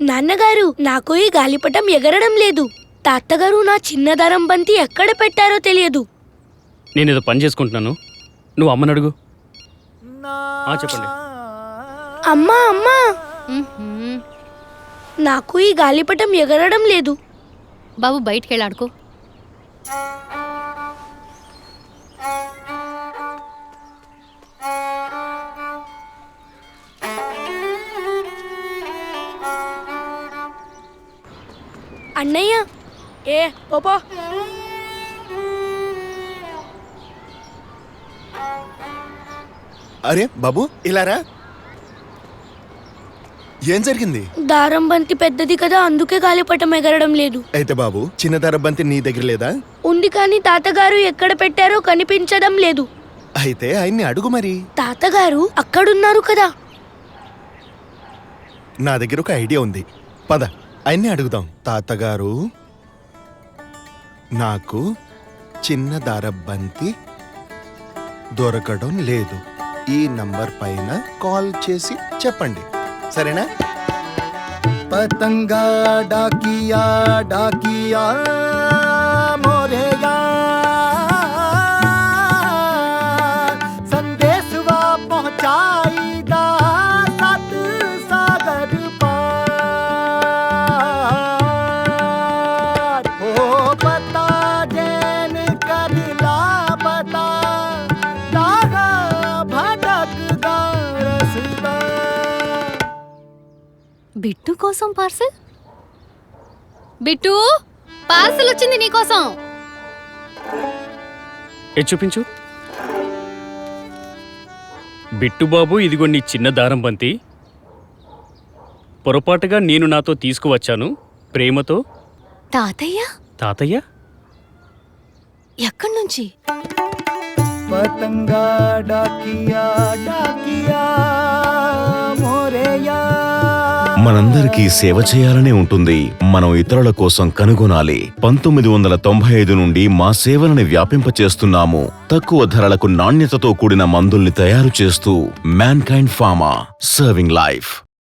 నాన్నగారు, నాకు ఈ గాలిపటం ఎగరడం లేదు. తాతగారు నా చిన్న దారం బంతి ఎక్కడ పెట్టారో తెలియదు. నేనేదో పని చేసుకుంటున్నాను, నువ్వు అమ్మని అడుగు. చెప్పండి. అమ్మా అమ్మా, నాకు ఈ గాలిపటం ఎగరడం లేదు. బాబు బయటికి వెళ్ళాడుకో. అన్నయ్య, పోపో. అరే బాబు, ఇలారా. ఏం జరిగింది? దారం బంతి పెద్దది కదా, అందుకే గాలిపటం ఎగరడం లేదు. అయితే బాబు, చిన్న దారం బంతి నీ దగ్గర లేదా? ఉంది, కానీ తాతగారు ఎక్కడ పెట్టారో కనిపించడం లేదు. అయితే ఆయన్ని అడుగు మరి. తాతగారు అక్కడున్నారు కదా. నా దగ్గర ఒక ఐడియా ఉంది, పద ఆయన్ని అడుగుదాం. తాతగారు, నాకు చిన్న దారం బంతి దొరకడం లేదు. ఈ నంబర్ పైన కాల్ చేసి చెప్పండి, సరేనా? పతంగా డాకియా డాకియా మోరేగా సందేశవా పహుంచాయిగా సత్ సాగర్ పార్. ఓ పతా జైన్ కరిలా పతా దాగా భటకదా రసదా. బిట్టు కోసం పార్సల్. బిట్టు, పార్సల్ వచ్చింది నీకోసం. చూపించు. బిట్టుబాబు, ఇదిగో నీ చిన్న దారం బంతి. పొరపాటుగా నేను నాతో తీసుకువచ్చాను. ప్రేమతో తాతయ్య. తాతయ్య? ఎక్కడి నుంచి? పతంగా డాకియా డాకియా మోరేయా. మనందరికీ సేవ చేయాలనే ఉంటుంది, మనం ఇతరుల కోసం కనుగొనాలి. 1995 నుండి మా సేవలను వ్యాపింపచేస్తున్నాము. తక్కువ ధరలకు నాణ్యతతో కూడిన మందుల్ని తయారు చేస్తూ మ్యాన్కైండ్ ఫార్మా, సర్వింగ్ లైఫ్.